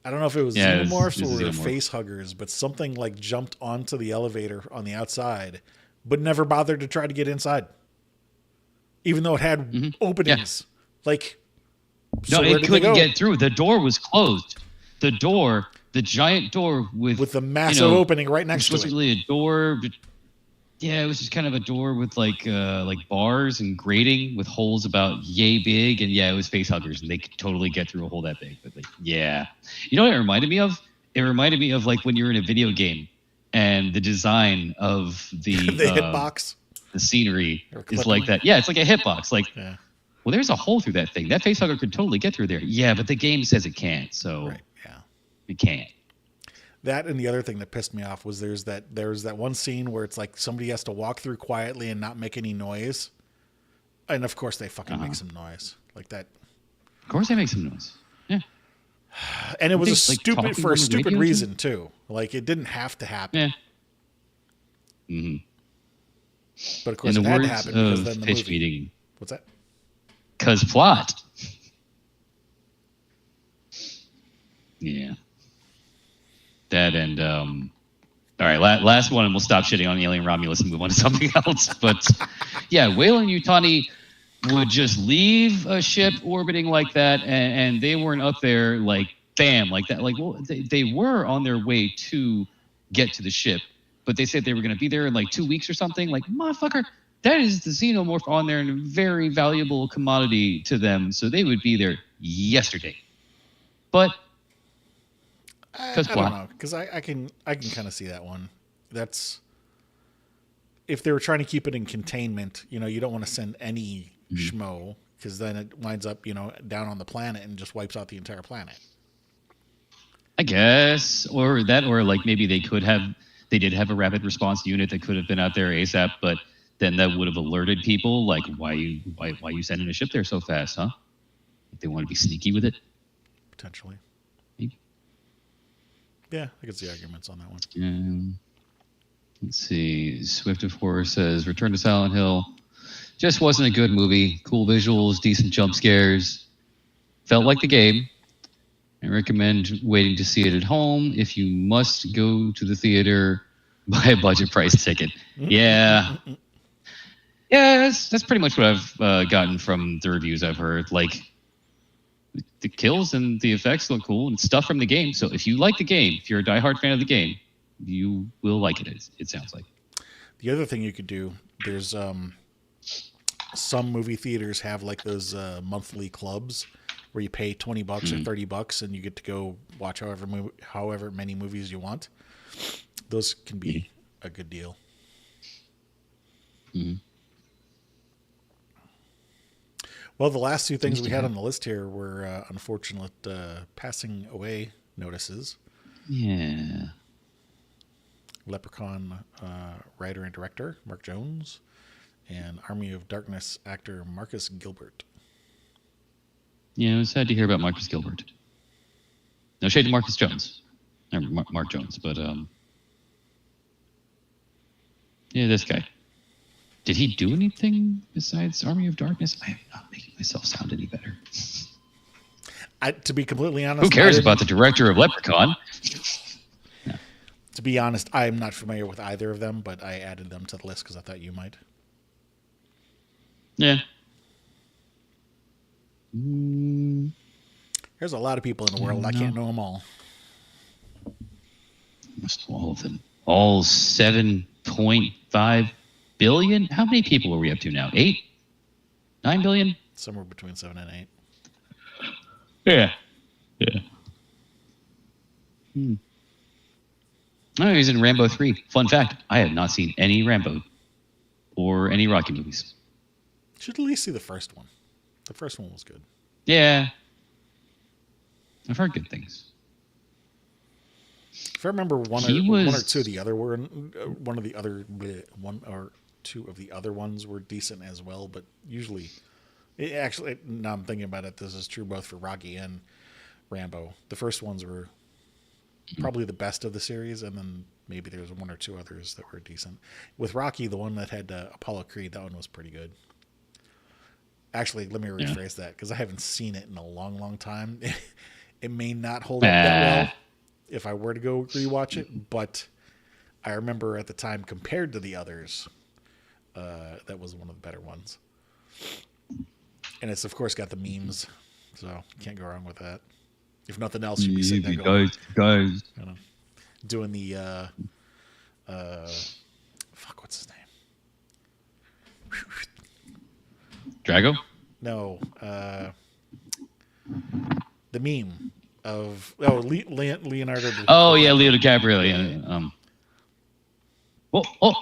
Speaker 1: I don't know if it was xenomorphs or
Speaker 2: xenomorph.
Speaker 1: face huggers, but something like jumped onto the elevator on the outside, but never bothered to try to get inside, even though it had openings. Yeah.
Speaker 2: It couldn't get through. The door was closed. The giant door with
Speaker 1: the massive opening right next to it.
Speaker 2: It wasn't really a door. But it was just kind of a door with like bars and grating with holes about yay big, and it was face huggers, and they could totally get through a hole that big. But you know what it reminded me of? It reminded me of like when you're in a video game, and the design of the
Speaker 1: hitbox,
Speaker 2: the scenery is like that. Yeah, it's like a hitbox. Well, there's a hole through that thing. That face hugger could totally get through there. Yeah, but the game says it can't, so it can't.
Speaker 1: That and the other thing that pissed me off was there's that one scene where it's like somebody has to walk through quietly and not make any noise, and of course they fucking make some noise like that.
Speaker 2: Of course they make some noise. Yeah,
Speaker 1: and it was a stupid reason too. Like it didn't have to happen.
Speaker 2: Yeah. Mm-hmm.
Speaker 1: But of course it had to happen because then the
Speaker 2: pitch
Speaker 1: movie.
Speaker 2: Meeting.
Speaker 1: What's that?
Speaker 2: Because plot. Yeah. That and all right, last one, and we'll stop shitting on Alien Romulus and move on to something else. But Weyland Yutani would just leave a ship orbiting like that, and they weren't up there like bam like that. Like, well, they were on their way to get to the ship, but they said they were going to be there in like 2 weeks or something. Like, motherfucker, that is the xenomorph on there and a very valuable commodity to them, so they would be there yesterday. But
Speaker 1: I don't know, because I can kind of see that one. That's if they were trying to keep it in containment. You don't want to send any schmo because then it winds up down on the planet and just wipes out the entire planet.
Speaker 2: I guess, or like maybe they did have a rapid response unit that could have been out there ASAP, but then that would have alerted people like why you sending a ship there so fast, huh? If they want to be sneaky with it,
Speaker 1: potentially.
Speaker 2: Maybe.
Speaker 1: Yeah, I can see arguments on that one.
Speaker 2: Let's see. Swift of Horror says Return to Silent Hill just wasn't a good movie. Cool visuals, decent jump scares. Felt like the game. I recommend waiting to see it at home. If you must go to the theater, buy a budget price ticket. Yeah. Yeah, that's pretty much what I've gotten from the reviews I've heard. Like, the kills and the effects look cool and stuff from the game. So if you like the game, if you're a diehard fan of the game, you will like it. It sounds like.
Speaker 1: The other thing you could do, there's some movie theaters have like those monthly clubs where you pay $20 or $30 and you get to go watch however many movies you want. Those can be a good deal.
Speaker 2: Mm-hmm.
Speaker 1: Well, the last two things we had on the list here were unfortunate passing away notices.
Speaker 2: Yeah.
Speaker 1: Leprechaun writer and director Mark Jones, and Army of Darkness actor Marcus Gilbert.
Speaker 2: Yeah, it was sad to hear about Marcus Gilbert. No shade to Marcus Jones. Or Mark Jones, but yeah, this guy. Did he do anything besides Army of Darkness? I am not making myself sound any better.
Speaker 1: To be completely honest,
Speaker 2: who cares about the director of Leprechaun?
Speaker 1: No. To be honest, I'm not familiar with either of them, but I added them to the list because I thought you might.
Speaker 2: Yeah.
Speaker 1: There's a lot of people in the world. I can't know them all.
Speaker 2: Must know all of them. All 7.5 billion? How many people are we up to now? 8? 9 billion?
Speaker 1: Somewhere between 7 and 8.
Speaker 2: Yeah. Oh, he's in Rambo 3. Fun fact, I have not seen any Rambo or any Rocky movies.
Speaker 1: Should at least see the first one. The first one was good.
Speaker 2: Yeah. I've heard good things.
Speaker 1: If I remember one or two of the other one or two of the other ones were decent as well, but usually, actually, now I'm thinking about it, this is true both for Rocky and Rambo. The first ones were probably the best of the series, and then maybe there's one or two others that were decent. With Rocky, the one that had Apollo Creed, that one was pretty good. Actually, let me rephrase that, because I haven't seen it in a long, long time. It may not hold up that well if I were to go rewatch it, but I remember at the time, compared to the others, that was one of the better ones. And it's, of course, got the memes, so you can't go wrong with that. If nothing else, you'd be sitting there going,
Speaker 2: guys.
Speaker 1: You know, doing the, what's his name?
Speaker 2: Drago?
Speaker 1: No, the meme of Leonardo.
Speaker 2: Oh yeah, Leo DiCaprio. Yeah. Oh.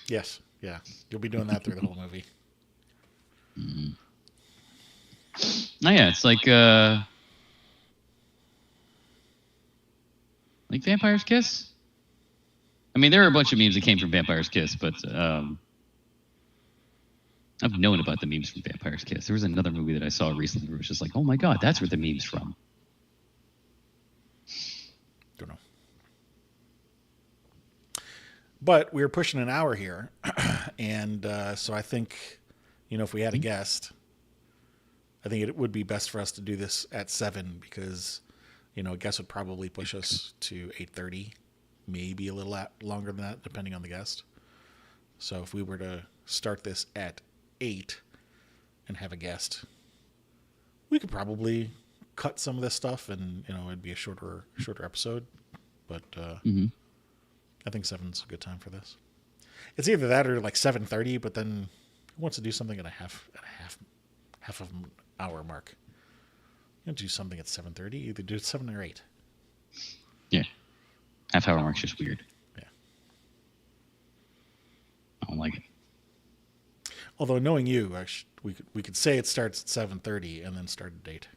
Speaker 1: Yes, yeah. You'll be doing that through the whole movie.
Speaker 2: Mm-hmm. Oh yeah, it's like Vampire's Kiss. I mean, there are a bunch of memes that came from Vampire's Kiss, but I've known about the memes from Vampire's Kiss. There was another movie that I saw recently where it was just like, oh my god, that's where the meme's from.
Speaker 1: Don't know. But we were pushing an hour here, and so I think, if we had a guest, I think it would be best for us to do this at 7 because, a guest would probably push us to 8:30, maybe a little longer than that, depending on the guest. So if we were to start this at 8 and have a guest, we could probably cut some of this stuff and it'd be a shorter episode, but I think 7's a good time for this. It's either that or like 7:30, but then who wants to do something at a half of an hour mark? You don't do something at 7:30, either do it 7 or 8.
Speaker 2: Yeah, half-hour mark's just weird.
Speaker 1: Yeah,
Speaker 2: I don't like it.
Speaker 1: Although knowing you, we could say it starts at 7:30 and then start a date.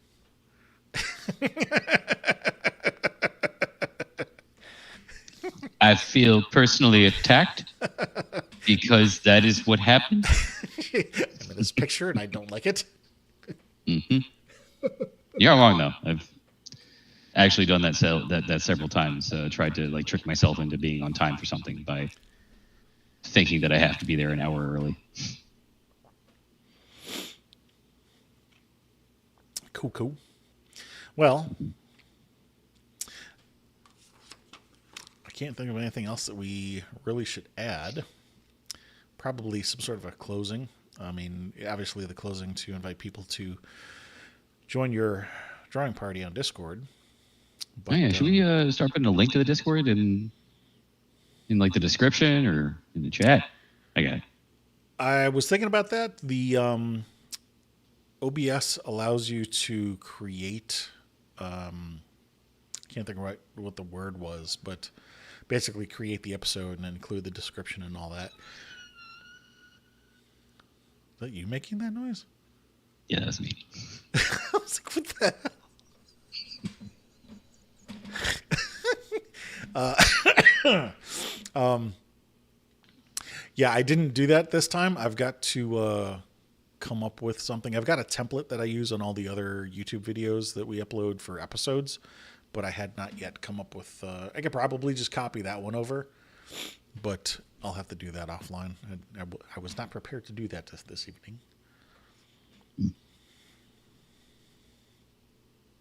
Speaker 2: I feel personally attacked because that is what happened.
Speaker 1: I'm in this picture and I don't like it.
Speaker 2: Mm-hmm. You're wrong though. I've actually done that several times. Tried to trick myself into being on time for something by thinking that I have to be there an hour early.
Speaker 1: Cool. Well, I can't think of anything else that we really should add. Probably some sort of a closing. I mean, obviously the closing to invite people to join your drawing party on Discord.
Speaker 2: But, should we start putting a link to the Discord in the description or in the chat? I got it.
Speaker 1: I was thinking about that. The OBS allows you to create, can't think of what the word was, but basically create the episode and include the description and all that. Is that you making that noise?
Speaker 2: Yeah, that's me.
Speaker 1: I was like, what the hell? Yeah, I didn't do that this time. I've got to come up with something. I've got a template that I use on all the other YouTube videos that we upload for episodes, but I had not yet come up with. I could probably just copy that one over, but I'll have to do that offline. I was not prepared to do that this evening.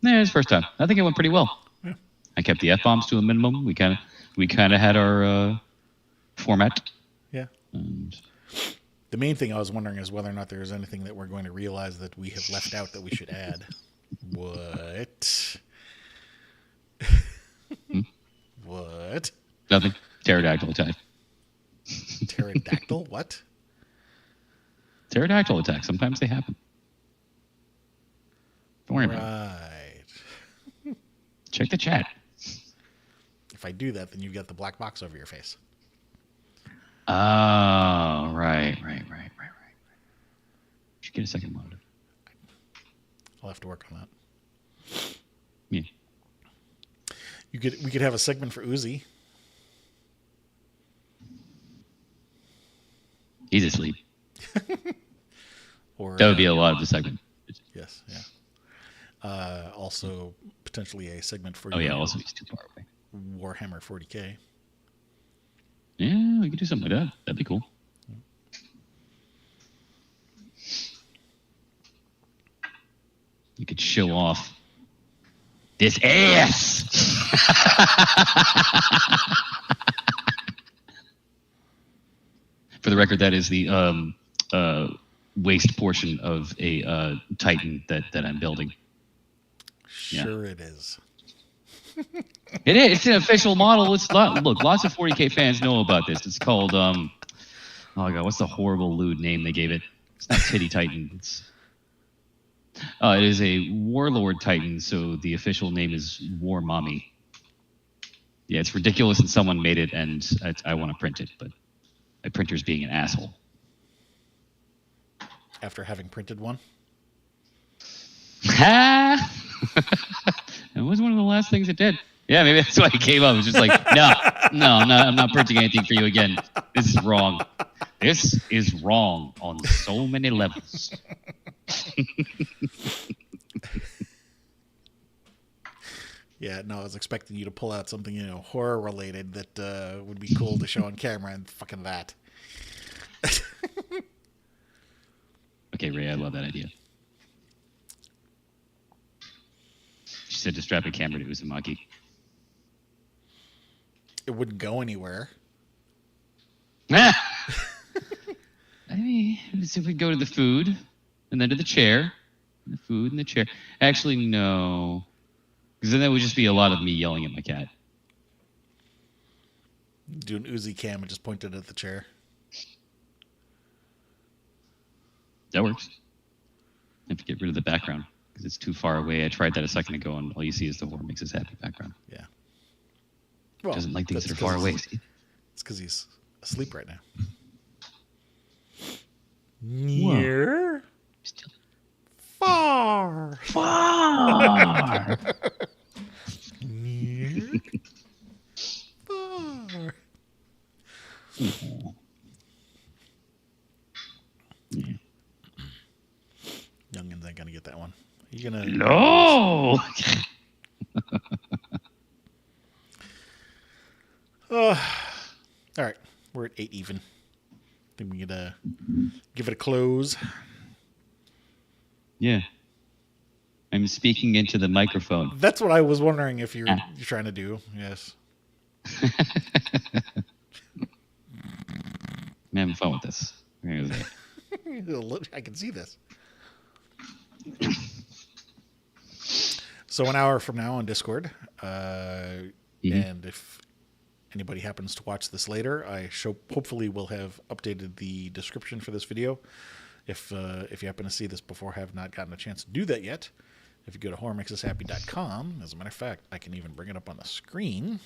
Speaker 2: Yeah, it's first time. I think it went pretty well.
Speaker 1: Yeah.
Speaker 2: I kept the F-bombs to a minimum. We kind of had our format.
Speaker 1: Yeah.
Speaker 2: And
Speaker 1: The main thing I was wondering is whether or not there's anything that we're going to realize that we have left out that we should add. What? What?
Speaker 2: nothing. Pterodactyl attack.
Speaker 1: Pterodactyl? What?
Speaker 2: Pterodactyl attack. Sometimes they happen. Don't worry about it.
Speaker 1: Right.
Speaker 2: Check the chat.
Speaker 1: If I do that, then you've got the black box over your face.
Speaker 2: Oh, right. Should get a second monitor.
Speaker 1: I'll have to work on that.
Speaker 2: Yeah.
Speaker 1: We could have a segment for Uzi.
Speaker 2: He's asleep.
Speaker 1: Or
Speaker 2: That would be a lot of the segment.
Speaker 1: yes, yeah. Also potentially a segment for
Speaker 2: Oh yeah, also he's too far away.
Speaker 1: Warhammer 40K.
Speaker 2: Yeah, we could do something like that. That'd be cool. You could show off this ass. For the record, that is the waist portion of a Titan that I'm building.
Speaker 1: Sure, it is.
Speaker 2: It is. It's an official model. Look, lots of 40K fans know about this. It's called oh my god, what's the horrible lewd name they gave it? It's not Titty Titan. It is a Warlord Titan, so the official name is War Mommy. Yeah, it's ridiculous, and someone made it, and I want to print it, but my printer's being an asshole.
Speaker 1: After having printed one?
Speaker 2: Ha! It was one of the last things it did. Yeah, maybe that's why it came up. It was just like, no, I'm not printing anything for you again. This is wrong. This is wrong on so many levels.
Speaker 1: Yeah, no, I was expecting you to pull out something, horror related that would be cool to show on camera, and fucking that.
Speaker 2: Okay, Ray, I love that idea. She said to strap a camera to Uzumaki.
Speaker 1: It wouldn't go anywhere.
Speaker 2: I mean, so if we go to the food, and then to the chair, and the food and the chair. Actually, no. Because then that would just be a lot of me yelling at my cat.
Speaker 1: Do an Uzi cam and just point it at the chair.
Speaker 2: That works. I have to get rid of the background because it's too far away. I tried that a second ago, and all you see is the Horror Makes Us Happy background.
Speaker 1: Yeah.
Speaker 2: Well, doesn't like things that are far away. See?
Speaker 1: It's because he's asleep right now. Near.
Speaker 2: Still
Speaker 1: Far.
Speaker 2: far.
Speaker 1: Near. Far. Youngins ain't gonna get that one. Are you gonna?
Speaker 2: No.
Speaker 1: All right, we're at 8 even. Think we could give it a close.
Speaker 2: Yeah. I'm speaking into the microphone.
Speaker 1: That's what I was wondering if you're trying to do. Yes.
Speaker 2: I'm having fun with this.
Speaker 1: I can see this. So an hour from now on Discord, and if anybody happens to watch this later, hopefully will have updated the description for this video. If you happen to see this before, have not gotten a chance to do that yet, if you go to horrormakesushappy.com, as a matter of fact, I can even bring it up on the screen.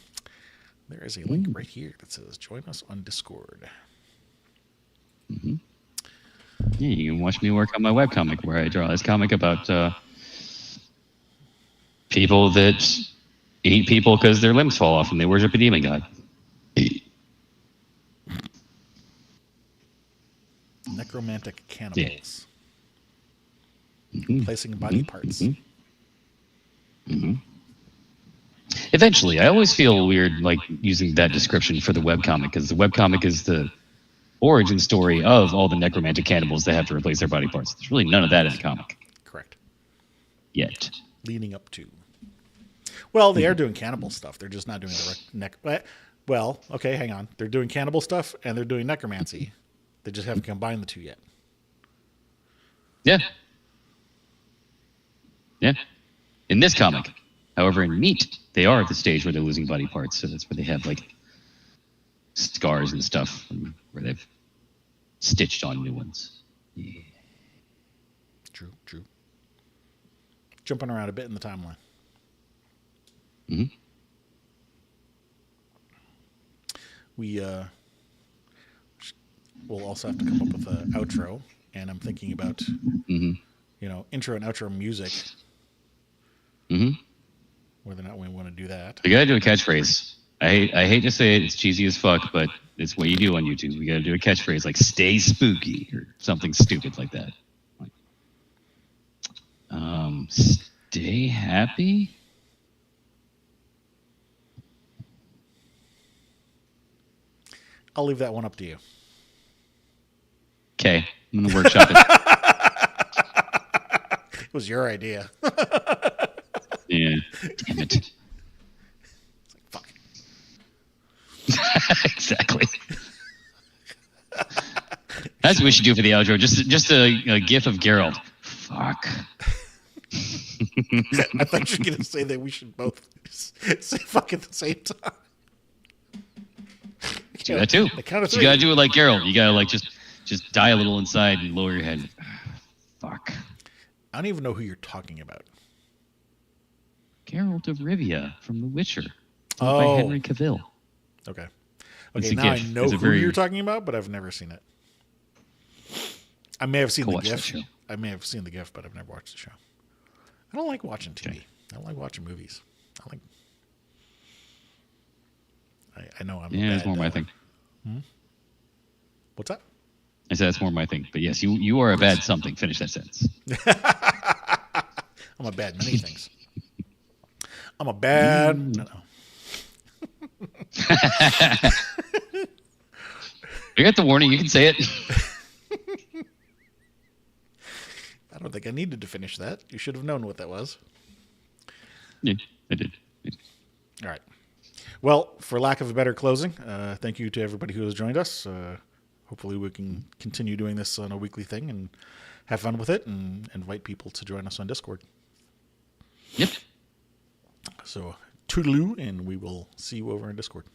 Speaker 1: There is a link right here that says join us on Discord.
Speaker 2: Mm-hmm. Yeah, you can watch me work on my webcomic where I draw this comic about people that eat people because their limbs fall off and they worship a demon god.
Speaker 1: Necromantic cannibals.
Speaker 2: Mm-hmm.
Speaker 1: Placing body parts.
Speaker 2: Mm-hmm. Eventually, I always feel weird like using that description for the webcomic because the webcomic is the origin story of all the necromantic cannibals that have to replace their body parts. There's really none of that in the comic.
Speaker 1: Correct.
Speaker 2: Yet.
Speaker 1: Leading up to. Well, they are doing cannibal stuff. They're just not doing the Well, okay, hang on. They're doing cannibal stuff and they're doing necromancy. They just haven't combined the two yet.
Speaker 2: Yeah. Yeah. In this comic. However, in Meat, they are at the stage where they're losing body parts. So that's where they have like scars and stuff where they've stitched on new ones. Yeah.
Speaker 1: True. Jumping around a bit in the timeline.
Speaker 2: Mm-hmm.
Speaker 1: We'll also have to come up with an outro, and I'm thinking about intro and outro music.
Speaker 2: Mm-hmm.
Speaker 1: Whether or not we want to do that.
Speaker 2: We gotta do a catchphrase. I hate to say it, it's cheesy as fuck, but it's what you do on YouTube. We gotta do a catchphrase like "Stay spooky" or something stupid like that. Stay happy.
Speaker 1: I'll leave that one up to you.
Speaker 2: Okay, I'm gonna workshop it.
Speaker 1: It was your idea.
Speaker 2: Yeah, damn it.
Speaker 1: Fuck.
Speaker 2: Exactly. That's what we should do for the outro. Just a gif of Geralt. Fuck.
Speaker 1: I thought you were going to say that we should both say fuck at the same time.
Speaker 2: Do that too.
Speaker 1: The count of
Speaker 2: You
Speaker 1: three.
Speaker 2: gotta do it like Geralt. You gotta like just die a little inside and lower your head. Fuck.
Speaker 1: I don't even know who you're talking about.
Speaker 2: Geralt of Rivia from The Witcher.
Speaker 1: Oh.
Speaker 2: By Henry Cavill.
Speaker 1: Okay.
Speaker 2: It's
Speaker 1: Okay,
Speaker 2: a
Speaker 1: now
Speaker 2: GIF.
Speaker 1: I know
Speaker 2: It's a
Speaker 1: who
Speaker 2: very-
Speaker 1: you're talking about, but I've never seen it. I may have seen
Speaker 2: Go
Speaker 1: the
Speaker 2: watch that
Speaker 1: GIF.
Speaker 2: show.
Speaker 1: I may have seen the GIF, but I've never watched the show. I don't like watching TV.
Speaker 2: Okay.
Speaker 1: I don't like watching movies. I know I'm
Speaker 2: Yeah, it's
Speaker 1: bad,
Speaker 2: more my thing.
Speaker 1: What's that?
Speaker 2: I said that's more my thing. But yes, you are a bad something. Finish that sentence.
Speaker 1: I'm a bad many things. I'm a bad... No.
Speaker 2: You got the warning. You can say it.
Speaker 1: I don't think I needed to finish that. You should have known what that was.
Speaker 2: Yeah, I did.
Speaker 1: All right. Well, for lack of a better closing, thank you to everybody who has joined us. Hopefully we can continue doing this on a weekly thing and have fun with it and invite people to join us on Discord.
Speaker 2: Yep.
Speaker 1: So, toodaloo, and we will see you over in Discord.